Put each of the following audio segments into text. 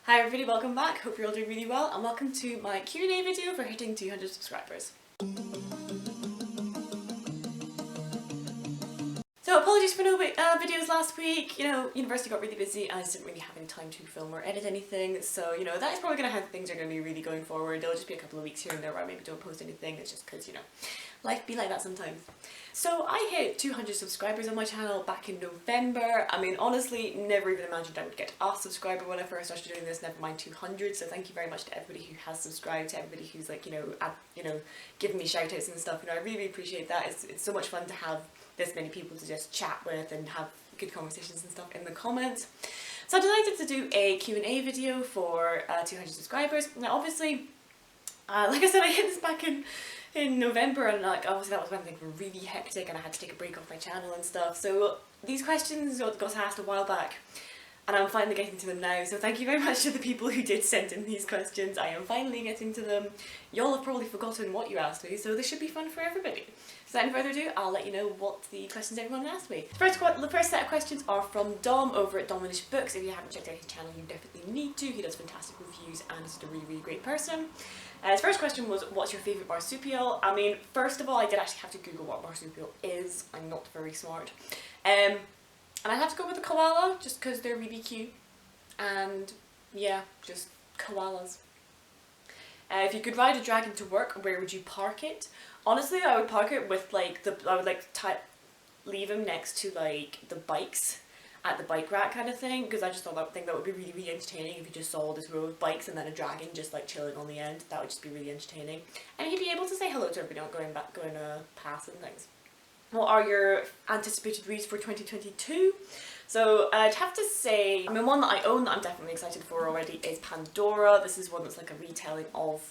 Hi everybody, welcome back. Hope you're all doing really well and welcome to my Q&A video for hitting 200 subscribers. So apologies for no videos last week. University got really busy and I just didn't really have any time to film or edit anything, so that is probably going to how things are going to be really going forward. There'll just be a couple of weeks here and there where I maybe don't post anything. It's just because life be like that sometimes. So I hit 200 subscribers on my channel back in November. I mean, honestly, never even imagined I would get a subscriber when I first started doing this, never mind 200. So thank you very much to everybody who has subscribed, to everybody who's giving me shout outs and stuff. I really appreciate that. It's so much fun to have this many people to just chat with and have good conversations and stuff in the comments. So I decided to do a Q&A video for 200 subscribers. Now obviously, like I said, I hit this back in November, and obviously that was when things were really hectic and I had to take a break off my channel and stuff. So these questions got asked a while back and I'm finally getting to them now. So thank you very much to the people who did send in these questions. I am finally getting to them. Y'all have probably forgotten what you asked me, so this should be fun for everybody. So without any further ado, I'll let you know what the questions everyone asked me. The first set of questions are from Dom over at Dominish Books. If you haven't checked out his channel, you definitely need to. He does fantastic reviews and is a really, really great person. His first question was, what's your favourite marsupial? I mean, first of all, I did actually have to Google what marsupial is. I'm not very smart. And I'd have to go with the koala, just because they're really cute. And yeah, just koalas. If you could ride a dragon to work, where would you park it? Honestly, I would park it with leave him next to the bikes at the bike rack kind of thing, because I just thought that would be really, really entertaining if you just saw this row of bikes and then a dragon just chilling on the end. That would just be really entertaining. And he'd be able to say hello to everybody going past and things. What are your anticipated reads for 2022? So I'd have to say, one that I own that I'm definitely excited for already is Pandora. This is one that's like a retelling of,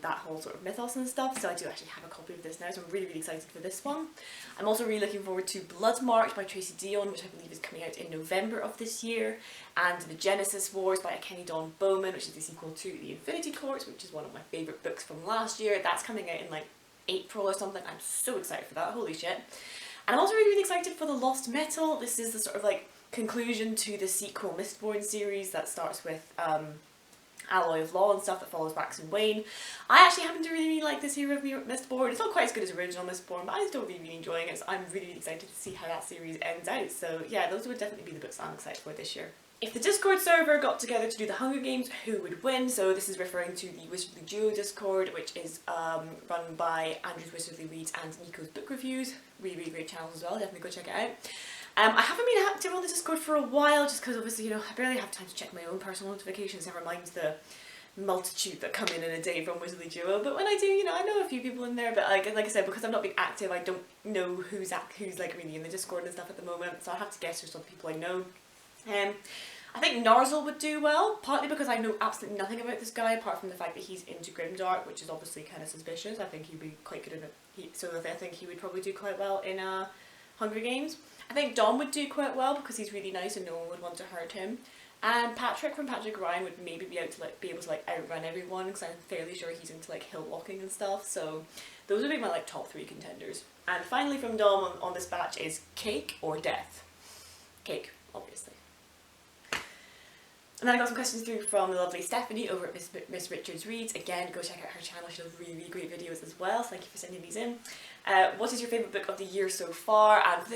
that whole sort of mythos and stuff. So I do actually have a copy of this now, so I'm really, really excited for this one. I'm also really looking forward to Bloodmarked by Tracy Dion, which I believe is coming out in November of this year. And The Genesis Wars by Kenny Dawn Bowman, which is the sequel to The Infinity Courts, which is one of my favourite books from last year. That's coming out in April or something. I'm so excited for that, holy shit. And I'm also really, really excited for The Lost Metal. This is the sort of conclusion to the sequel Mistborn series that starts with Alloy of Law and stuff that follows Wax and Wayne. I actually happen to really, really like this era of Mistborn. It's not quite as good as original Mistborn, but I'm still really, really enjoying it, so I'm really, really excited to see how that series ends out. So yeah, those would definitely be the books I'm excited for this year. If the Discord server got together to do the Hunger Games, who would win? So this is referring to the Wizardly Duo Discord, which is run by Andrew's Wizardly Reads and Nico's Book Reviews. Really, really great channels as well, definitely go check it out. I haven't been active on the Discord for a while, just because obviously, I barely have time to check my own personal notifications, never mind the multitude that come in a day from Wizardly Duo. But when I do, I know a few people in there, but like I said, because I've not been active, I don't know who's really in the Discord and stuff at the moment, so I have to guess who's some people I know. I think Narzel would do well, partly because I know absolutely nothing about this guy apart from the fact that he's into Grimdark, which is obviously kind of suspicious. I think he'd be quite good in it, so I think he would probably do quite well in Hunger Games. I think Dom would do quite well because he's really nice and no one would want to hurt him. And Patrick from Patrick Ryan would maybe be able to outrun everyone, because I'm fairly sure he's into hill walking and stuff. So those would be my top 3 contenders. And finally from Dom on this batch is Cake or Death. Cake, obviously. And then I got some questions through from the lovely Stephanie over at Miss Richards Reads. Again, go check out her channel, she does really, really great videos as well, so thank you for sending these in. What is your favourite book of the year so far? And for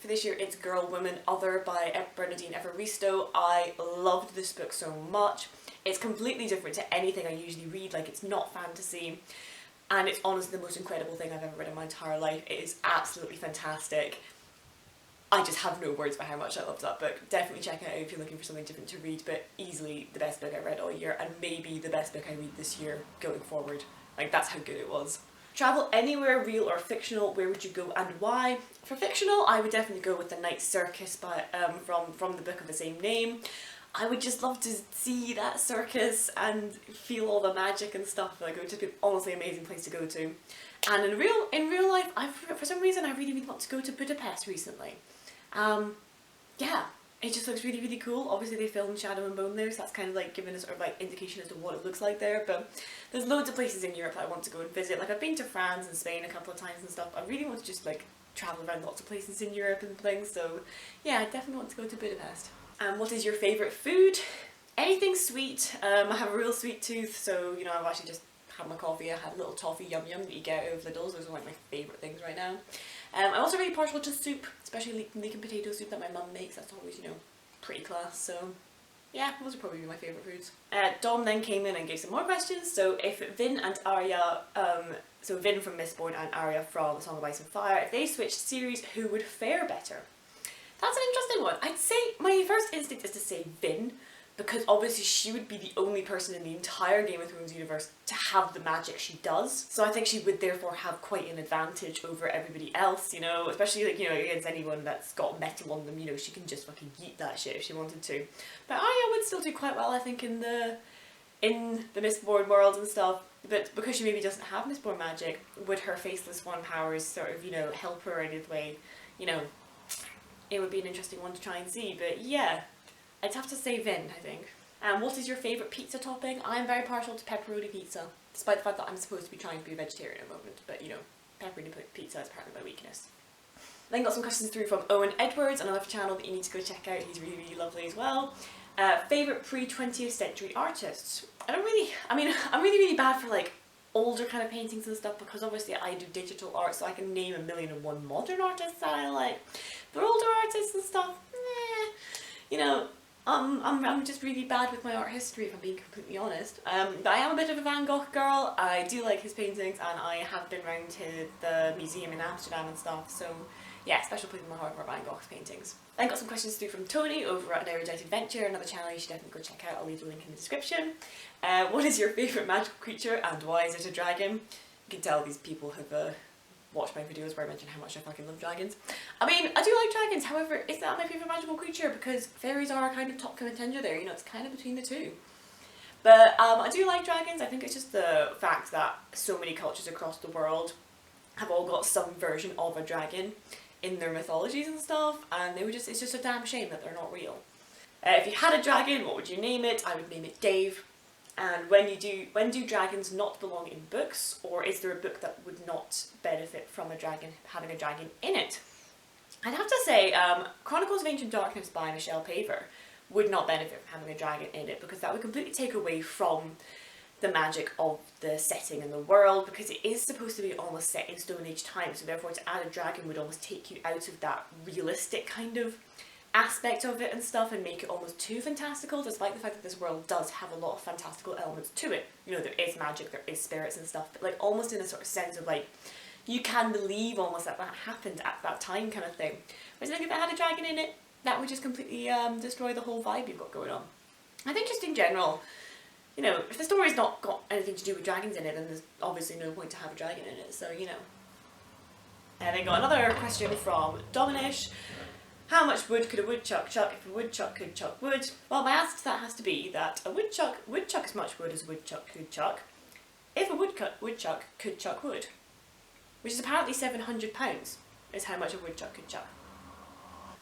this year it's Girl, Woman, Other by Bernadine Evaristo. I loved this book so much. It's completely different to anything I usually read, it's not fantasy. And it's honestly the most incredible thing I've ever read in my entire life. It is absolutely fantastic. I just have no words for how much I loved that book. Definitely check it out if you're looking for something different to read, but easily the best book I read all year, and maybe the best book I read this year going forward. That's how good it was. Travel anywhere, real or fictional, where would you go and why? For fictional, I would definitely go with The Night Circus by, from the book of the same name. I would just love to see that circus and feel all the magic and stuff. It would just be an honestly amazing place to go to. And in real life, for some reason I really, really want to go to Budapest recently. Yeah, it just looks really, really cool. Obviously they filmed Shadow and Bone there, so that's kind of giving a sort of indication as to what it looks like there, but there's loads of places in Europe that I want to go and visit. I've been to France and Spain a couple of times and stuff. I really want to just travel around lots of places in Europe and things, so yeah, I definitely want to go to Budapest. What is your favourite food? Anything sweet. I have a real sweet tooth, so you know, I've actually just had my coffee. I had a little toffee yum yum that you get out of Lidl's. Those are like my favourite things right now. I'm also really partial to soup, especially leek and potato soup that my mum makes. That's always, you know, pretty class. So yeah, those would probably be my favourite foods. Dom then came in and gave some more questions. So if Vin and Arya, so Vin from Mistborn and Arya from Song of Ice and Fire, if they switched series, who would fare better? That's an interesting one. I'd say my first instinct is to say Vin, because obviously she would be the only person in the entire Game of Thrones universe to have the magic she does. So I think she would therefore have quite an advantage over everybody else, you know, especially like, you know, against anyone that's got metal on them, you know, she can just fucking yeet that shit if she wanted to. But Arya would still do quite well, I think, in the Mistborn world and stuff. But because she maybe doesn't have Mistborn magic, would her Faceless One powers sort of, you know, help her in any way? You know, it would be an interesting one to try and see. But yeah, I'd have to say Vin, I think. And what is your favourite pizza topping? I'm very partial to pepperoni pizza, despite the fact that I'm supposed to be trying to be a vegetarian at the moment, but you know, pepperoni pizza is apparently my weakness. Then got some questions through from Owen Edwards, another channel that you need to go check out. He's really, really lovely as well. Favourite pre-20th century artists? I'm really, really bad for like older kind of paintings and stuff, because obviously I do digital art, so I can name 1,000,001 modern artists that I like. But older artists and stuff, you know, I'm just really bad with my art history, if I'm being completely honest. But I am a bit of a Van Gogh girl. I do like his paintings, and I have been round to the museum in Amsterdam and stuff, so yeah, special place in my heart for Van Gogh's paintings. Then got some questions through from Tony over at An Erudite Adventure, another channel you should definitely go check out. I'll leave the link in the description. What is your favourite magical creature, and why is it a dragon? You can tell these people have watched my videos where I mention how much I fucking love dragons. I mean, I do like dragons, however, is that my favourite magical creature? Because fairies are a kind of top contender there, you know, it's kind of between the two. But I do like dragons. I think it's just the fact that so many cultures across the world have all got some version of a dragon in their mythologies and stuff, and it's just a damn shame that they're not real. If you had a dragon, what would you name it? I would name it Dave. And when do dragons not belong in books, or is there a book that would not benefit from having a dragon in it? I'd have to say Chronicles of Ancient Darkness by Michelle Paver would not benefit from having a dragon in it, because that would completely take away from the magic of the setting and the world, because it is supposed to be almost set in Stone Age time, so therefore to add a dragon would almost take you out of that realistic kind of aspect of it and stuff, and make it almost too fantastical, despite the fact that this world does have a lot of fantastical elements to it. You know, there is magic, there is spirits and stuff, but like almost in a sort of sense of like, you can believe almost that happened at that time kind of thing. Whereas I think if it had a dragon in it, that would just completely destroy the whole vibe you've got going on. I think just in general, you know, if the story's not got anything to do with dragons in it, then there's obviously no point to have a dragon in it, so you know. And then got another question from Dominish. How much wood could a woodchuck chuck if a woodchuck could chuck wood? Well, my answer to that has to be that a woodchuck would chuck as much wood as a woodchuck could chuck if a woodchuck could chuck wood, which is apparently 700 pounds is how much a woodchuck could chuck.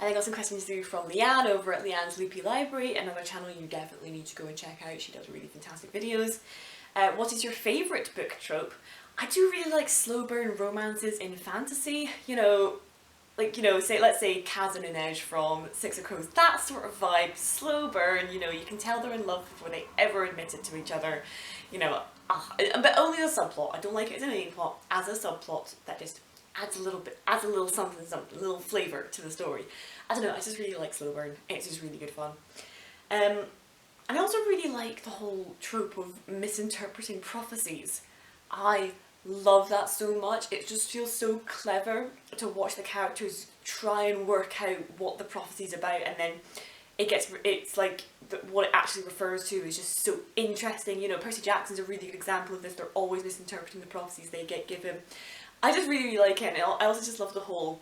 And I got some questions through from Leanne over at Leanne's Loopy Library, another channel you definitely need to go and check out. She does really fantastic videos. What is your favourite book trope? I do really like slow burn romances in fantasy, you know, like, you know, let's say Kaz and Inej from Six of Crows, that sort of vibe, slow burn, you know, you can tell they're in love before they ever admit it to each other, you know, but only as a subplot. I don't like it as a main plot, as a subplot that just adds a little something, a little flavour to the story. I don't know, I just really like slow burn, it's just really good fun. And I also really like the whole trope of misinterpreting prophecies. I love that so much. It just feels so clever to watch the characters try and work out what the prophecy's about, and then it's like what it actually refers to is just so interesting. You know, Percy Jackson's a really good example of this. They're always misinterpreting the prophecies they get given. I just really, really like it, and I also just love the whole,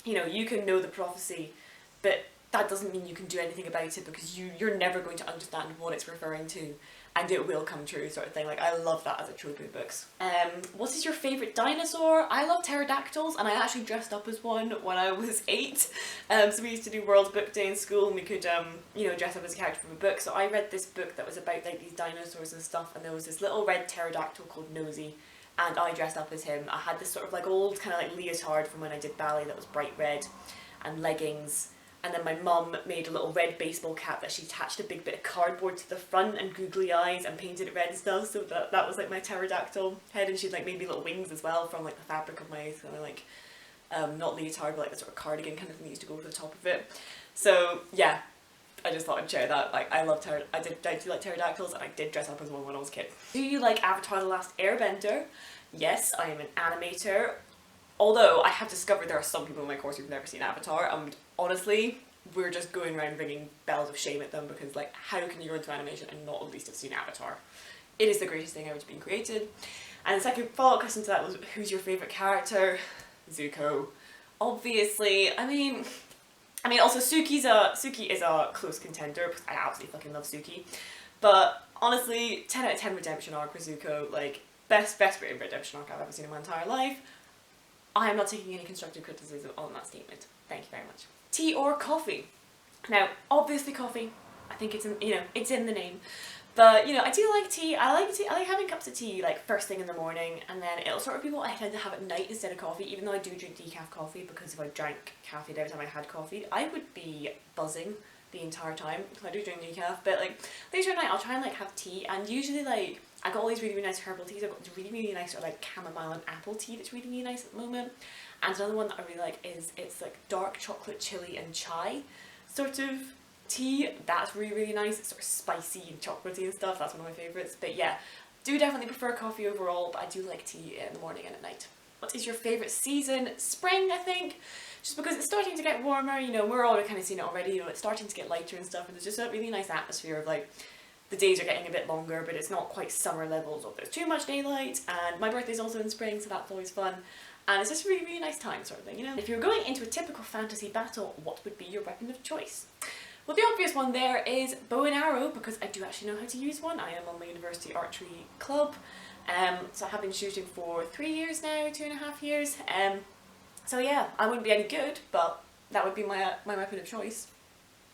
you know, you can know the prophecy, but that doesn't mean you can do anything about it, because you're never going to understand what it's referring to, and it will come true, sort of thing. Like, I love that as a trope in books. What is your favourite dinosaur? I love pterodactyls, and I actually dressed up as one when I was 8. So we used to do World Book Day in school, and we could, you know, dress up as a character from a book. So I read this book that was about, like, these dinosaurs and stuff, and there was this little red pterodactyl called Nosy, and I dressed up as him. I had this sort of, like, old kind of, like, leotard from when I did ballet that was bright red, and leggings, And then my mum made a little red baseball cap that she attached a big bit of cardboard to the front and googly eyes and painted it red and stuff, so that was like my pterodactyl head. And she'd like made me little wings as well from like the fabric of my kind of like not leotard but like the sort of cardigan kind of thing used to go over the top of it. So yeah, I just thought I'd share that. Like I do like pterodactyls, and I did dress up as one when I was a kid. Do you like Avatar: The Last Airbender? Yes, I am an animator. Although I have discovered there are some people in my course who've never seen Avatar, and honestly, we're just going around ringing bells of shame at them, because like, how can you go into animation and not at least have seen Avatar? It is the greatest thing ever to be created. And the second follow-up question to that was, who's your favourite character? Zuko. Obviously. I mean also Suki is a close contender, because I absolutely fucking love Suki. But honestly, 10 out of 10 redemption arc for Zuko, like, best written redemption arc I've ever seen in my entire life. I am not taking any constructive criticism on that statement. Thank you very much. Tea or coffee? Now, obviously coffee. I think it's in, it's in the name. But, I do like tea. I like having cups of tea, like, first thing in the morning, and then it'll sort of be what I tend to have at night instead of coffee, even though I do drink decaf coffee, because if I drank caffeine every time I had coffee, I would be buzzing the entire time. So I do drink decaf, but, like, later at night I'll try and, like, have tea, and usually, like, I got all these really, really nice herbal teas. I've got this really, really nice sort of, like, chamomile and apple tea that's really, really nice at the moment. And another one that I really like is, it's, like, dark chocolate chili and chai sort of tea. That's really, really nice. It's sort of spicy and chocolatey and stuff. That's one of my favourites. But yeah, do definitely prefer coffee overall, but I do like tea in the morning and at night. What is your favourite season? Spring, I think. Just because it's starting to get warmer, we're all kind of seeing it already, it's starting to get lighter and stuff, and there's just a really nice atmosphere of, like, the days are getting a bit longer, but it's not quite summer levels of there's too much daylight, and my birthday's also in spring, so that's always fun. And it's just a really, really nice time sort of thing, If you're going into a typical fantasy battle, what would be your weapon of choice? Well, the obvious one there is bow and arrow, because I do actually know how to use one. I am on my university archery club, so I have been shooting for 3 years now, 2.5 years. So yeah, I wouldn't be any good, but that would be my weapon of choice.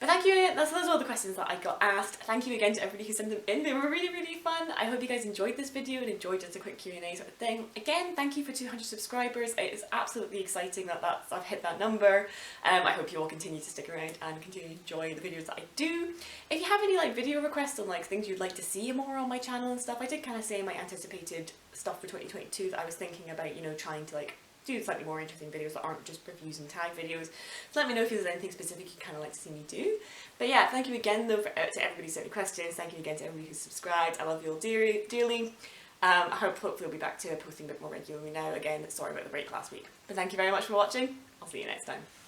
But thank you, those are all the questions that I got asked. Thank you again to everybody who sent them in. They were really, really fun. I hope you guys enjoyed this video and enjoyed just a quick Q&A sort of thing. Again, thank you for 200 subscribers. It is absolutely exciting that I've hit that number. I hope you all continue to stick around and continue to enjoy the videos that I do. If you have any like video requests on like things you'd like to see more on my channel and stuff, I did kind of say in my anticipated stuff for 2022 that I was thinking about, trying to like do slightly more interesting videos that aren't just reviews and tag videos. So let me know if there's anything specific you'd kind of like to see me do. But yeah, thank you again though to everybody who sent me questions. Thank you again to everybody who's subscribed. I love you all dearly. I hopefully we'll be back to posting a bit more regularly now. Again, sorry about the break last week. But thank you very much for watching. I'll see you next time.